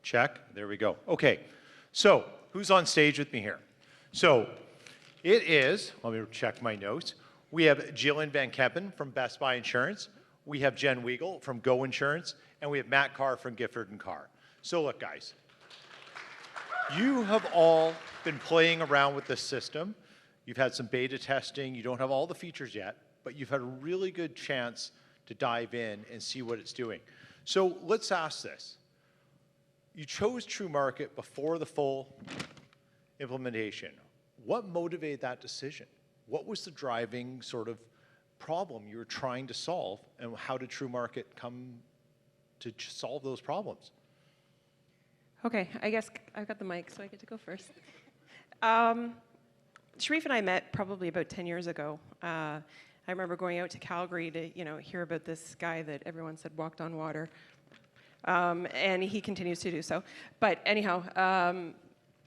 Check. There we go. Okay. So who's on stage with me here? So it is, let me check my notes. We have Gillian Van Kempen from Best Buy Insurance. We have Jen Weigel from Go Insurance. And we have Matt Carr from Gifford Carr. So look, guys, you have all been playing around with this system. You've had some beta testing. You don't have all the features yet, but you've had a really good chance to dive in and see what it's doing. So let's ask this. You chose truMarket before the full implementation. What motivated that decision? What was the driving sort of problem you were trying to solve, and how did truMarket come to solve those problems? Okay, I guess I've got the mic, so I get to go first. Sharif and I met probably about 10 years ago. I remember going out to Calgary to, hear about this guy that everyone said walked on water, and he continues to do so. But anyhow,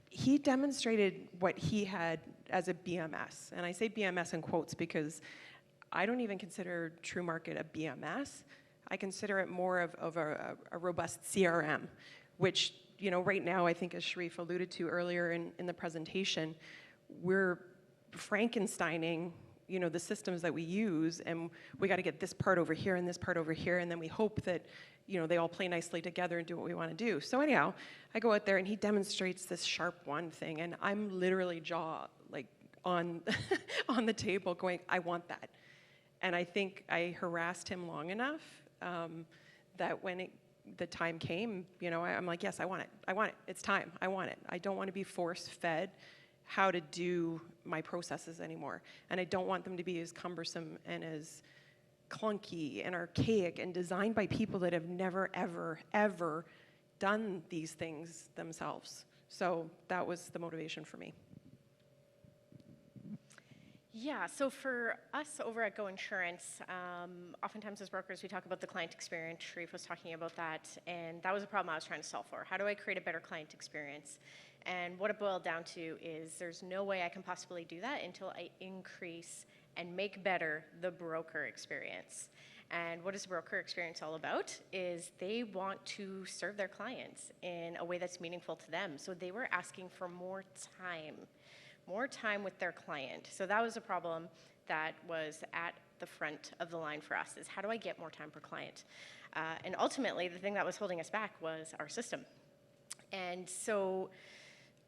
he demonstrated what he had as a BMS, and I say BMS in quotes because I don't even consider truMarket a BMS. I consider it more of a robust CRM, which right now, I think as Sharif alluded to earlier in the presentation, we're Frankensteining, the systems that we use, and we got to get this part over here and this part over here, and then we hope that, they all play nicely together and do what we want to do. So anyhow, I go out there and he demonstrates this sharp one thing, and I'm literally on on the table going, I want that. And I think I harassed him long enough that when the time came, I'm like, yes, I want it. I want it. It's time. I want it. I don't want to be force-fed how to do my processes anymore. And I don't want them to be as cumbersome and as clunky and archaic and designed by people that have never, ever, ever done these things themselves. So that was the motivation for me. Yeah, so for us over at Go Insurance, oftentimes as brokers, we talk about the client experience. Sharif was talking about that, and that was a problem I was trying to solve for. How do I create a better client experience? And what it boiled down to is there's no way I can possibly do that until I increase and make better the broker experience. And what is the broker experience all about is they want to serve their clients in a way that's meaningful to them. So they were asking for more time with their client. So that was a problem that was at the front of the line for us, is how do I get more time per client? And ultimately, the thing that was holding us back was our system. And so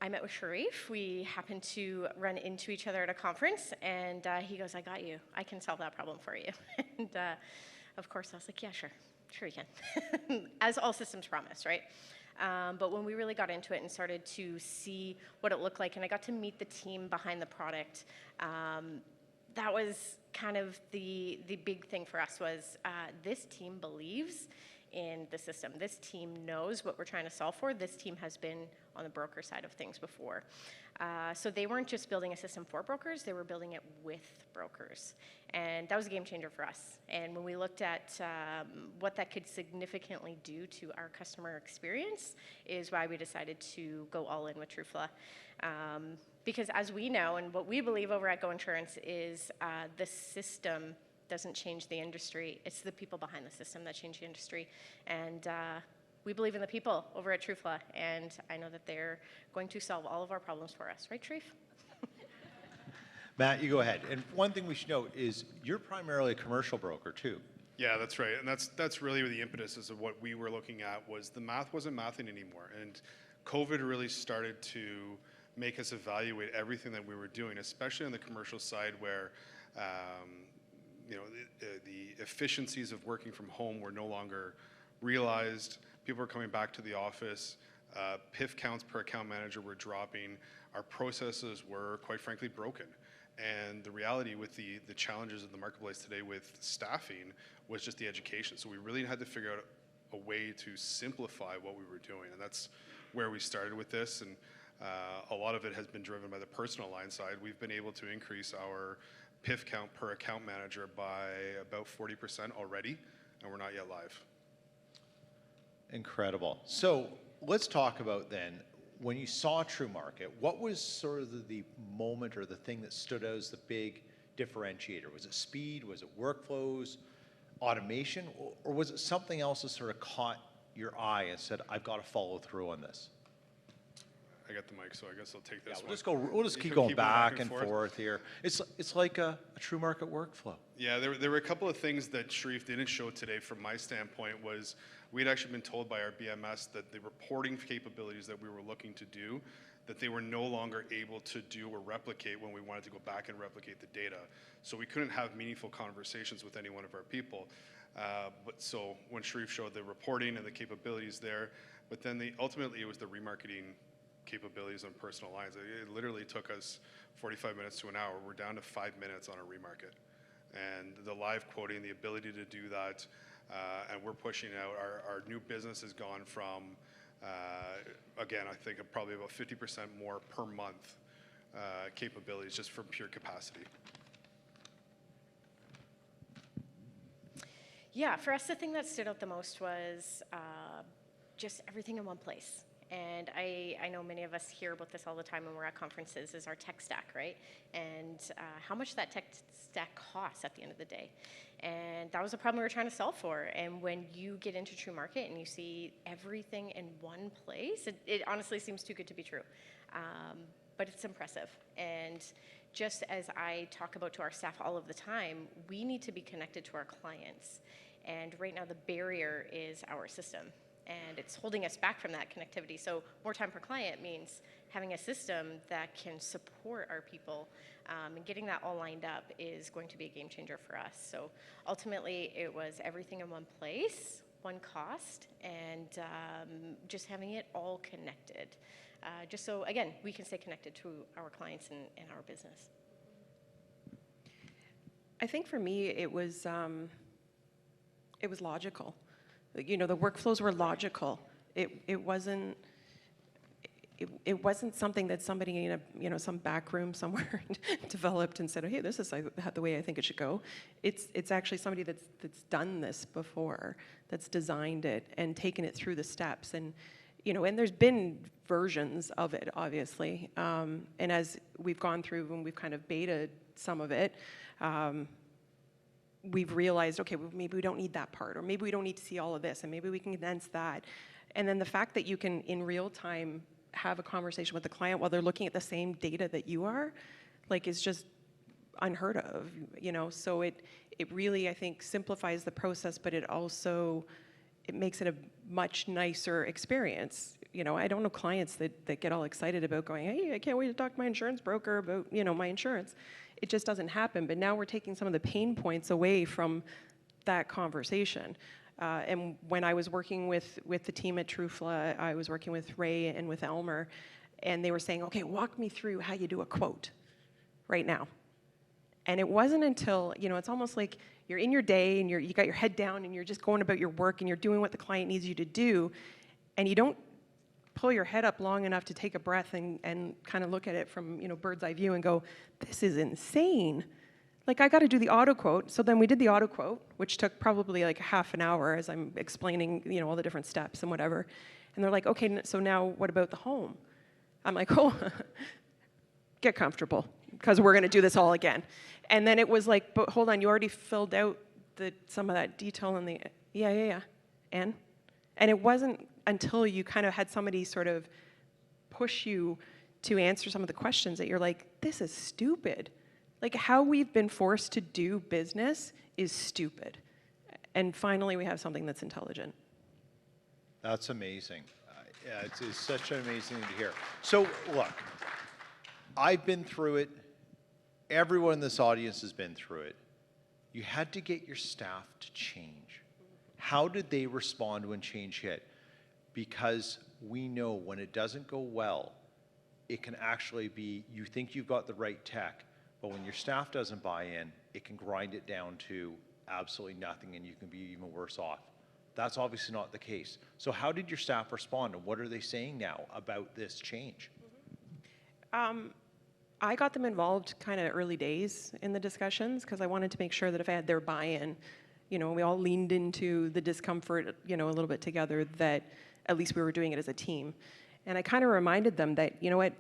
I met with Sharif. We happened to run into each other at a conference, and he goes, I got you. I can solve that problem for you. And of course, I was like, yeah, sure you can. As all systems promise, right? But when we really got into it and started to see what it looked like, and I got to meet the team behind the product, that was kind of the big thing for us was this team believes in the system. This team knows what we're trying to solve for. This team has been on the broker side of things before. So they weren't just building a system for brokers, they were building it with brokers. And that was a game changer for us. And when we looked at what that could significantly do to our customer experience is why we decided to go all in with truFla. Because as we know, and what we believe over at Go Insurance is the system doesn't change the industry. It's the people behind the system that change the industry. And we believe in the people over at truFla, and I know that they're going to solve all of our problems for us. Right, Sharif? Matt, you go ahead. And one thing we should note is you're primarily a commercial broker, too. Yeah, that's right. And that's really the impetus of what we were looking at was the math wasn't mathing anymore. And COVID really started to make us evaluate everything that we were doing, especially on the commercial side where the efficiencies of working from home were no longer realized. People were coming back to the office. PIF counts per account manager were dropping. Our processes were, quite frankly, broken. And the reality with the challenges in the marketplace today with staffing was just the education. So we really had to figure out a way to simplify what we were doing. And that's where we started with this. And a lot of it has been driven by the personal line side. We've been able to increase our PIF count per account manager by about 40% already, and we're not yet live. Incredible. So let's talk about then, when you saw truMarket, what was sort of the moment or the thing that stood out as the big differentiator? Was it speed? Was it workflows, automation? Or was it something else that sort of caught your eye and said, I've got to follow through on this? I got the mic, so I guess I'll take this We'll one. just You keep can going keep back and forth here. It's like a truMarket workflow. Yeah, there were a couple of things that Sharif didn't show today from my standpoint. Was we had actually been told by our BMS that the reporting capabilities that we were looking to do, that they were no longer able to do or replicate when we wanted to go back and replicate the data. So we couldn't have meaningful conversations with any one of our people. But so when Sharif showed the reporting and the capabilities there, but then ultimately it was the remarketing capabilities on personal lines. It literally took us 45 minutes to an hour. We're down to 5 minutes on a remarket. And the live quoting, the ability to do that, and we're pushing out, our new business has gone from, again, I think probably about 50% more per month capabilities just from pure capacity. Yeah, for us, the thing that stood out the most was just everything in one place. And I know many of us hear about this all the time when we're at conferences, is our tech stack, right? And how much that tech stack costs at the end of the day. And that was a problem we were trying to solve for. And when you get into truMarket and you see everything in one place, it honestly seems too good to be true. But it's impressive. And just as I talk about to our staff all of the time, we need to be connected to our clients. And right now the barrier is our system. And it's holding us back from that connectivity. So more time per client means having a system that can support our people, and getting that all lined up is going to be a game changer for us. So ultimately, it was everything in one place, one cost, and just having it all connected. Just so, again, we can stay connected to our clients and our business. I think for me, it was logical. You know, the workflows were logical. It wasn't something that somebody in some back room somewhere developed and said, oh, hey, this is the way I think it should go. It's actually somebody that's done this before, that's designed it and taken it through the steps. And and there's been versions of it, obviously. And as we've gone through and we've kind of betaed some of it, we've realized, okay, well, maybe we don't need that part, or maybe we don't need to see all of this, and maybe we can condense that. And then the fact that you can, in real time, have a conversation with the client while they're looking at the same data that you are, is just unheard of, So it really, I think, simplifies the process, but it also, it makes it a much nicer experience. I don't know clients that get all excited about going, hey, I can't wait to talk to my insurance broker about, my insurance. It just doesn't happen. But now we're taking some of the pain points away from that conversation. And when I was working with the team at TruFla, I was working with Ray and with Elmer, and they were saying, okay, walk me through how you do a quote right now. And it wasn't until, it's almost like you're in your day and you got your head down and you're just going about your work and you're doing what the client needs you to do, and you don't pull your head up long enough to take a breath and kind of look at it from, bird's eye view and go, this is insane. I got to do the auto quote. So then we did the auto quote, which took probably half an hour as I'm explaining, all the different steps and whatever. And they're like, okay, so now what about the home? I'm like, oh, get comfortable, because we're going to do this all again. And then it was like, but hold on, you already filled out some of that detail in the, yeah. And it wasn't until you kind of had somebody sort of push you to answer some of the questions that you're like, this is stupid. How we've been forced to do business is stupid. And finally, we have something that's intelligent. That's amazing. Yeah, it's such an amazing thing to hear. So, look, I've been through it. Everyone in this audience has been through it. You had to get your staff to change. How did they respond when change hit? Because we know when it doesn't go well, it can actually be, you think you've got the right tech, but when your staff doesn't buy in, it can grind it down to absolutely nothing, and you can be even worse off. That's obviously not the case. So how did your staff respond, and what are they saying now about this change? I got them involved kind of early days in the discussions, because I wanted to make sure that if I had their buy-in, we all leaned into the discomfort, a little bit together, that at least we were doing it as a team. And I kind of reminded them that, what,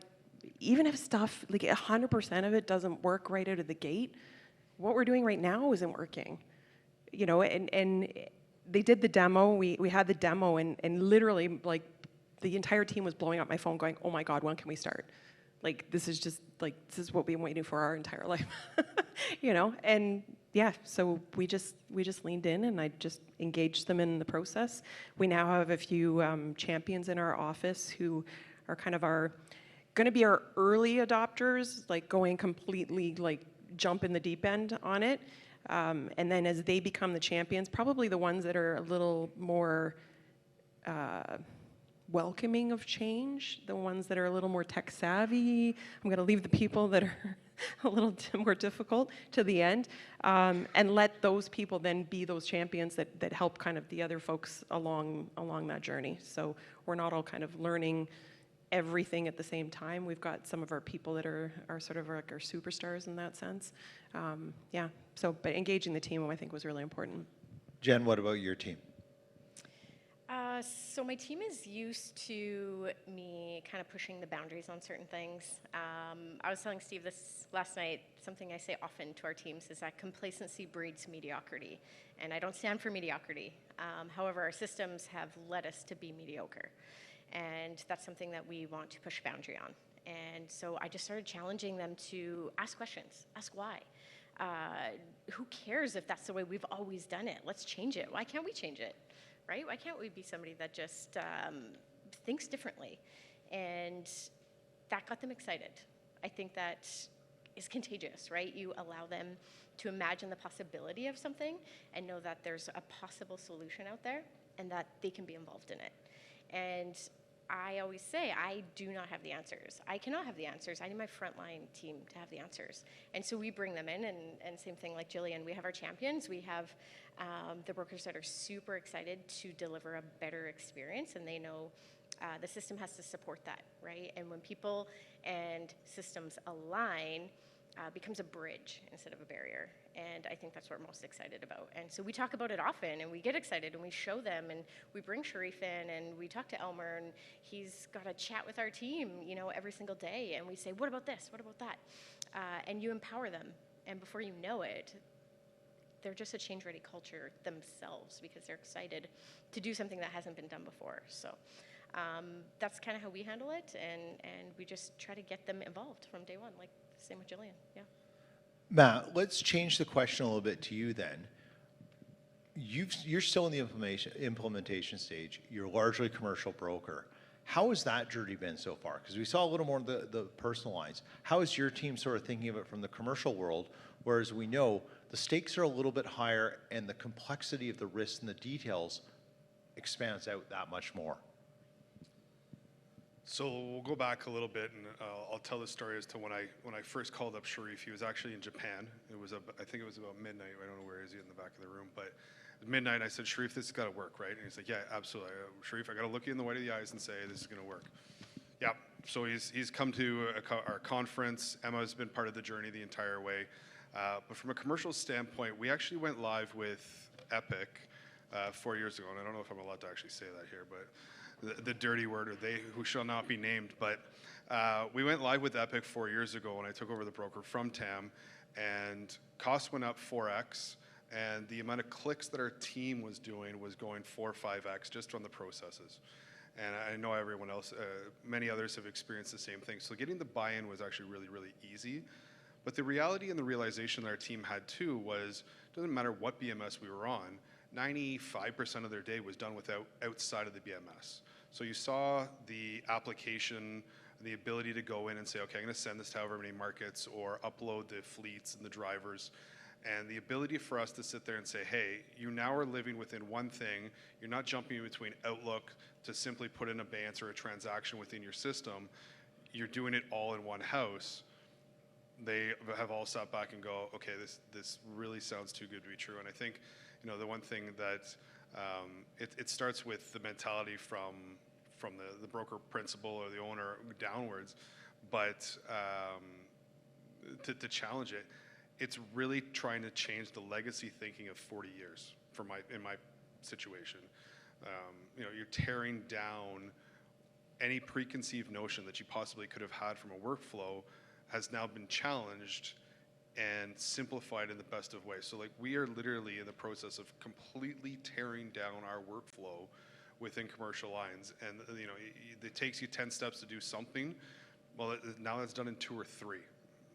even if stuff, 100% of it doesn't work right out of the gate, what we're doing right now isn't working. And they did the demo. We had the demo, and literally, like, the entire team was blowing up my phone, going, "Oh my God, when can we start? Like, this is just like this is what we've been waiting for our entire life," you know. And yeah, so we just leaned in, and I just engaged them in the process. We now have a few champions in our office who are kind of going to be our early adopters, like going completely, like, jump in the deep end on it. And then as they become the champions, probably the ones that are a little more welcoming of change, the ones that are a little more tech savvy. I'm going to leave the people that are a little more difficult to the end, and let those people then be those champions that help kind of the other folks along that journey. So we're not all kind of learning everything at the same time. We've got some of our people that are sort of like our superstars in that sense. Yeah, so but engaging the team, I think, was really important. Jen, what about your team? So my team is used to me kind of pushing the boundaries on certain things. I was telling Steve this last night. Something I say often to our teams is that complacency breeds mediocrity, and I don't stand for mediocrity. However, our systems have led us to be mediocre, and that's something that we want to push boundary on. And so I just started challenging them to ask questions, ask why. Who cares if that's the way we've always done it? Let's change it. Why can't we change it? Right? Why can't we be somebody that just thinks differently? And that got them excited. I think that is contagious, right? You allow them to imagine the possibility of something and know that there's a possible solution out there and that they can be involved in it. And I always say, I do not have the answers. I cannot have the answers. I need my frontline team to have the answers. And so we bring them in, and same thing like Gillian, we have our champions. We have the brokers that are super excited to deliver a better experience, and they know the system has to support that, right? And when people and systems align, becomes a bridge instead of a barrier. And I think that's what we're most excited about. And so we talk about it often, and we get excited, and we show them, and we bring Sharif in, and we talk to Elmer, and he's got a chat with our team, you know, every single day, and we say, what about this? What about that? And you empower them, and before you know it, they're just a change-ready culture themselves because they're excited to do something that hasn't been done before. So that's kind of how we handle it, and we just try to get them involved from day one, like same with Gillian, yeah. Matt, let's change the question a little bit to you then. You're still in the implementation stage. You're largely a commercial broker. How has that journey been so far? Because we saw a little more of the personal lines. How is your team sort of thinking of it from the commercial world, whereas we know the stakes are a little bit higher and the complexity of the risks and the details expands out that much more? So we'll go back a little bit, and I'll tell the story as to when I first called up Sharif. He was actually in Japan. It was I think it was about midnight. I don't know where is he in the back of the room, but at midnight I said, Sharif, this has got to work, right? And he's like, yeah, absolutely. Sharif, I got to look you in the white of the eyes and say this is going to work. Yeah. So he's come to our conference. Emma's been part of the journey the entire way. But from a commercial standpoint, we actually went live with Epic 4 years ago, and I don't know if I'm allowed to actually say that here, but the dirty word, or they who shall not be named. But we went live with Epic 4 years ago when I took over the broker from TAM, and costs went up 4x, and the amount of clicks that our team was doing was going 4 or 5x just on the processes. And I know everyone else, many others have experienced the same thing. So getting the buy-in was actually really, really easy. But the reality and the realization that our team had too was, it doesn't matter what BMS we were on, 95% of their day was done outside of the BMS. So you saw the application, the ability to go in and say, okay, I'm going to send this to however many markets, or upload the fleets and the drivers, and the ability for us to sit there and say, hey, you now are living within one thing. You're not jumping between Outlook to simply put in a balance or a transaction within your system. You're doing it all in one house. They have all sat back and go, okay, this really sounds too good to be true. And I think, you know, the one thing that it starts with the mentality from the broker principal or the owner downwards, but to challenge it, it's really trying to change the legacy thinking of 40 years in my situation. You know, you're tearing down any preconceived notion that you possibly could have had from a workflow has now been challenged and simplify it in the best of ways. So like we are literally in the process of completely tearing down our workflow within commercial lines. And you know, it takes you 10 steps to do something. Well, now that's done in 2 or 3.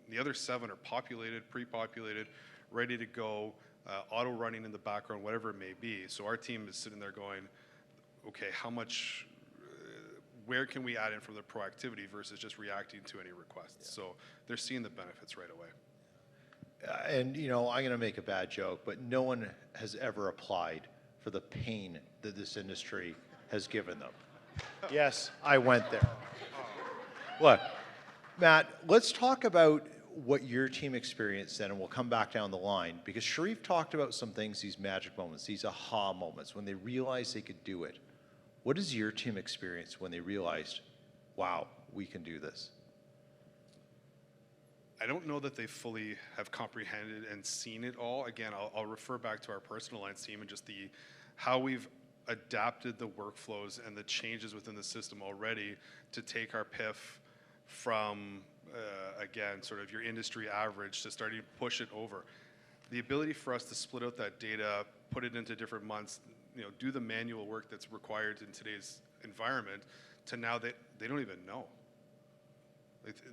The other 7 are populated, pre-populated, ready to go, auto running in the background, whatever it may be. So our team is sitting there going, okay, how much, where can we add in from the proactivity versus just reacting to any requests? So they're seeing the benefits right away. And, you know, I'm going to make a bad joke, but no one has ever applied for the pain that this industry has given them. Yes, I went there. Look, Matt, let's talk about what your team experienced then, and we'll come back down the line, because Sharif talked about some things, these magic moments, these aha moments, when they realized they could do it. What is your team experience when they realized, wow, we can do this? I don't know that they fully have comprehended and seen it all. Again, I'll refer back to our personal lines team and just how we've adapted the workflows and the changes within the system already to take our PIF from, again, sort of your industry average to starting to push it over. The ability for us to split out that data, put it into different months, you know, do the manual work that's required in today's environment, to now they don't even know.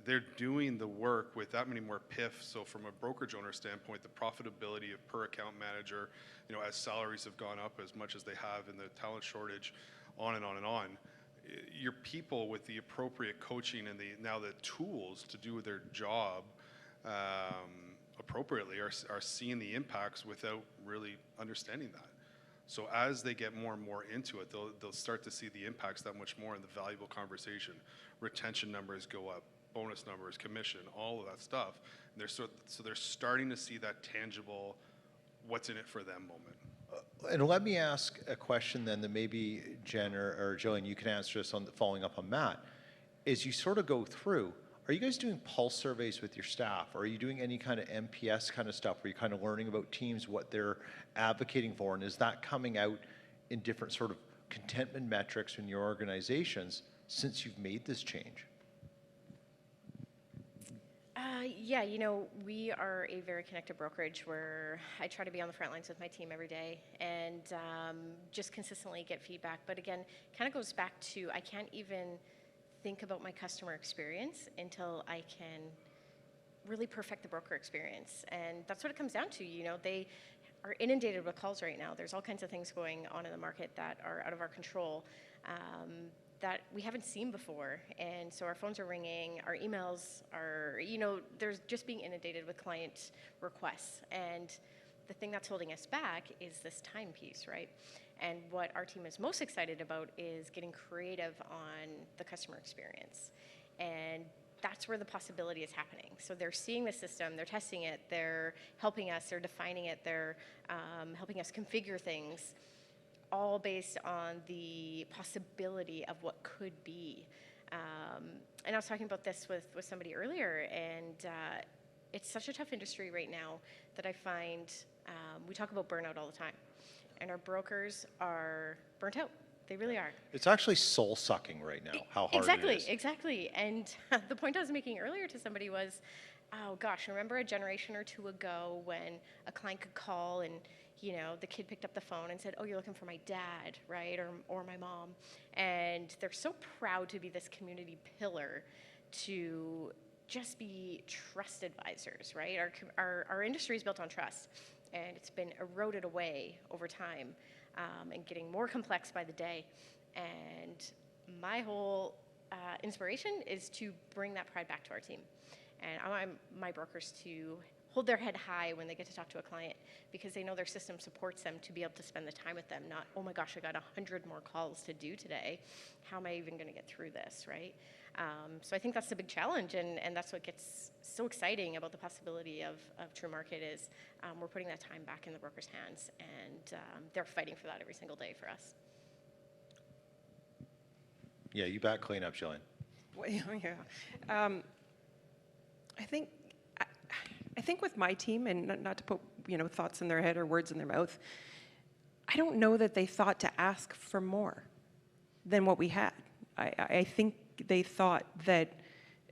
They're doing the work with that many more PIF. So from a brokerage owner standpoint, the profitability of per account manager, you know, as salaries have gone up as much as they have in the talent shortage, on and on and on, your people with the appropriate coaching and now the tools to do their job appropriately are seeing the impacts without really understanding that. So as they get more and more into it, they'll start to see the impacts that much more in the valuable conversation. Retention numbers go up, bonus numbers, commission, all of that stuff. And so they're starting to see that tangible, what's in it for them moment. And let me ask a question then that maybe Jen or Gillian, you can answer this on following up on Matt. As you sort of go through, are you guys doing pulse surveys with your staff? Or are you doing any kind of MPS kind of stuff where you're kind of learning about teams, what they're advocating for? And is that coming out in different sort of contentment metrics in your organizations since you've made this change? Yeah, you know, we are a very connected brokerage where I try to be on the front lines with my team every day and just consistently get feedback. But again, kind of goes back to I can't even think about my customer experience until I can really perfect the broker experience. And that's what it comes down to. You know, they are inundated with calls right now. There's all kinds of things going on in the market that are out of our control. That we haven't seen before. And so our phones are ringing, our emails are, you know, there's just being inundated with client requests. And the thing that's holding us back is this time piece, right? And what our team is most excited about is getting creative on the customer experience. And that's where the possibility is happening. So they're seeing the system, they're testing it, they're helping us, they're defining it, they're helping us configure things, all based on the possibility of what could be. And I was talking about this with somebody earlier, and it's such a tough industry right now that I find we talk about burnout all the time. And our brokers are burnt out. They really are. It's actually soul-sucking right now, how hard it is. Exactly. And the point I was making earlier to somebody was, oh gosh, remember a generation or two ago when a client could call and, you know, the kid picked up the phone and said, oh, you're looking for my dad, right, or my mom. And they're so proud to be this community pillar, to just be trust advisors, right? Our industry is built on trust, and it's been eroded away over time and getting more complex by the day. And my whole inspiration is to bring that pride back to our team. And I want my brokers to hold their head high when they get to talk to a client, because they know their system supports them to be able to spend the time with them, not, oh my gosh, I got 100 more calls to do today. How am I even going to get through this, right? So I think that's the big challenge, and that's what gets so exciting about the possibility of truMarket is we're putting that time back in the broker's hands, and they're fighting for that every single day for us. Yeah, you back clean up, Gillian. Well, yeah. I think with my team, and not to put, you know, thoughts in their head or words in their mouth, I don't know that they thought to ask for more than what we had. I think they thought that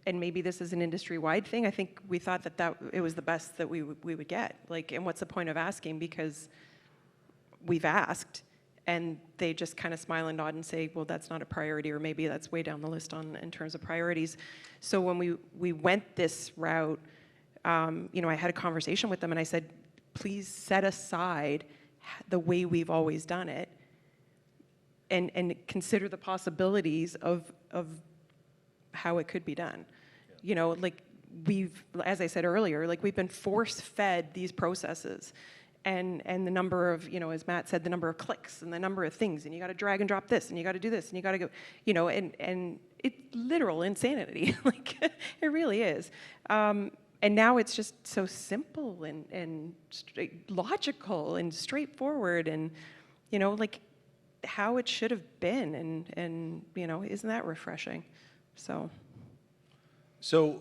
and maybe this is an industry-wide thing. I think we thought that it was the best that we would get. Like, and what's the point of asking? Because we've asked, and they just kind of smile and nod and say, well, that's not a priority, or maybe that's way down the list in terms of priorities. So when we went this route, you know, I had a conversation with them, and I said, please set aside the way we've always done it, and consider the possibilities of how it could be done. Yeah. You know, like as I said earlier, like we've been force-fed these processes, and the number of, you know, as Matt said, the number of clicks and the number of things, and you got to drag and drop this, and you got to do this, and you got to go, you know, and it's literal insanity. Like it really is. And now it's just so simple and logical and straightforward, and you know, like how it should have been, and you know, isn't that refreshing? So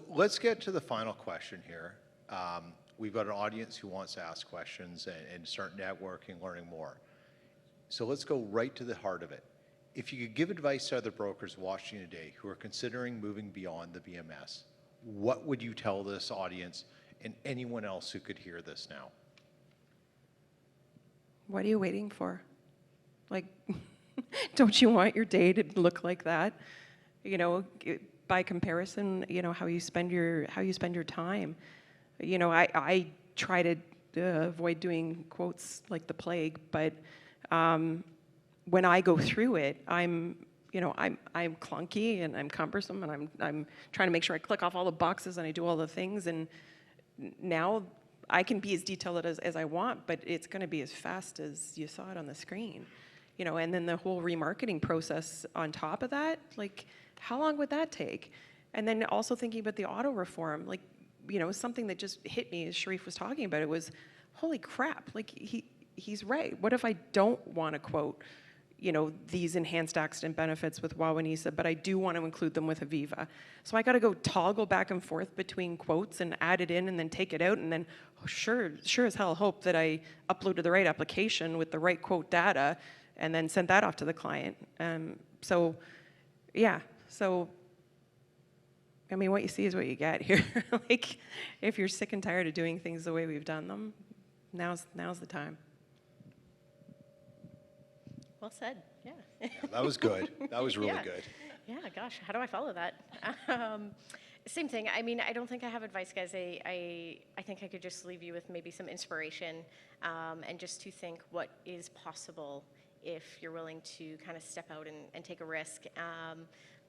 let's get to the final question here. We've got an audience who wants to ask questions and start networking, learning more. So let's go right to the heart of it. If you could give advice to other brokers watching today who are considering moving beyond the BMS, what would you tell this audience and anyone else who could hear this now? What are you waiting for? Like, don't you want your day to look like that? You know, by comparison, you know, how you spend your time. You know, I try to avoid doing quotes like the plague, but when I go through it, I'm clunky and I'm cumbersome, and I'm trying to make sure I click off all the boxes and I do all the things. And now I can be as detailed as I want, but it's going to be as fast as you saw it on the screen. You know, and then the whole remarketing process on top of that, like, how long would that take? And then also thinking about the auto reform, like, you know, something that just hit me as Sharif was talking about it was, holy crap, like he's right. What if I don't want to quote, you know, these enhanced accident benefits with Wawanisa, but I do want to include them with Aviva? So I got to go toggle back and forth between quotes and add it in and then take it out, and then sure as hell hope that I uploaded the right application with the right quote data and then sent that off to the client. So I mean, what you see is what you get here. Like, if you're sick and tired of doing things the way we've done them, now's the time. Well said. Yeah. Yeah, that was good. That was really good. Yeah. Gosh, how do I follow that? Same thing. I mean, I don't think I have advice, guys. I think I could just leave you with maybe some inspiration, and just to think what is possible if you're willing to kind of step out and take a risk.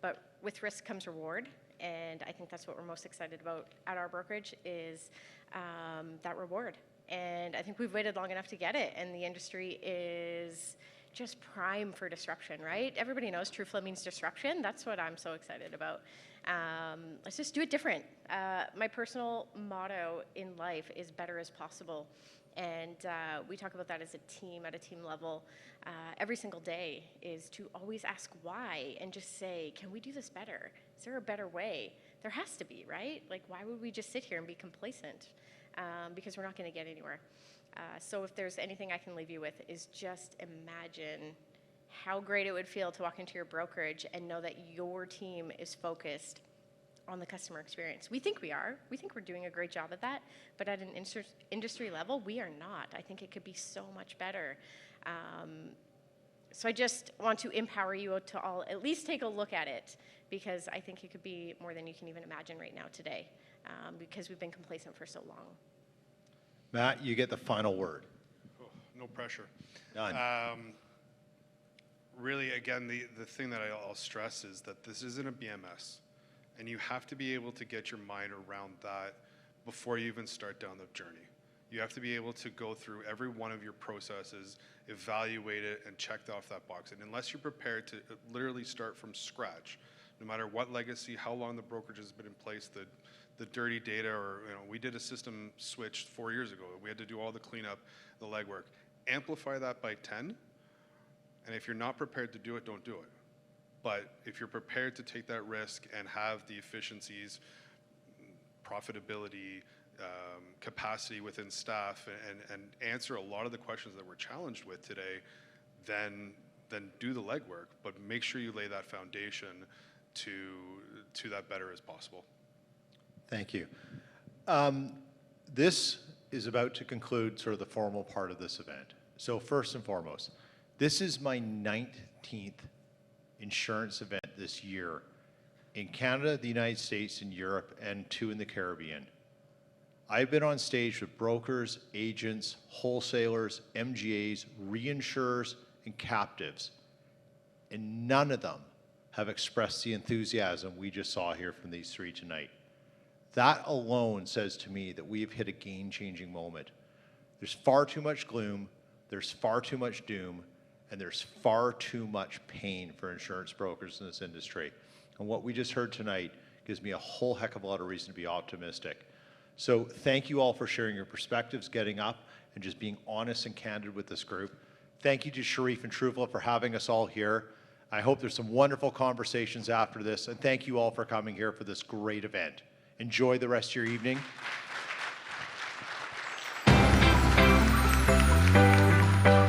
But with risk comes reward. And I think that's what we're most excited about at our brokerage is that reward. And I think we've waited long enough to get it. And the industry is just prime for disruption, right? Everybody knows true flow means disruption. That's what I'm so excited about. Let's just do it different. My personal motto in life is better as possible. And we talk about that as a team, at a team level. Every single day is to always ask why and just say, can we do this better? Is there a better way? There has to be, right? Like, why would we just sit here and be complacent? Because we're not going to get anywhere. So if there's anything I can leave you with is just imagine how great it would feel to walk into your brokerage and know that your team is focused on the customer experience. We think we are. We think we're doing a great job at that. But at an industry level, we are not. I think it could be so much better. So I just want to empower you to all at least take a look at it, because I think it could be more than you can even imagine right now today, because we've been complacent for so long. Matt, you get the final word. Oh, no pressure. None. Really, again, the thing that I'll stress is that this isn't a BMS. And you have to be able to get your mind around that before you even start down the journey. You have to be able to go through every one of your processes, evaluate it, and check off that box. And unless you're prepared to literally start from scratch, no matter what legacy, how long the brokerage has been in place, the dirty data, or we did a system switch 4 years ago. We had to do all the cleanup, the legwork. Amplify that by 10, and if you're not prepared to do it, don't do it. But if you're prepared to take that risk and have the efficiencies, profitability, capacity within staff, and answer a lot of the questions that we're challenged with today, then do the legwork. But make sure you lay that foundation to that better as possible. Thank you. This is about to conclude sort of the formal part of this event. So first and foremost, this is my 19th insurance event this year in Canada, the United States, and Europe, and 2 in the Caribbean. I've been on stage with brokers, agents, wholesalers, MGAs, reinsurers, and captives, and none of them have expressed the enthusiasm we just saw here from these 3 tonight. That alone says to me that we've hit a game-changing moment. There's far too much gloom, there's far too much doom, and there's far too much pain for insurance brokers in this industry. And what we just heard tonight gives me a whole heck of a lot of reason to be optimistic. So thank you all for sharing your perspectives, getting up, and just being honest and candid with this group. Thank you to Sharif and Truvla for having us all here. I hope there's some wonderful conversations after this, and thank you all for coming here for this great event. Enjoy the rest of your evening.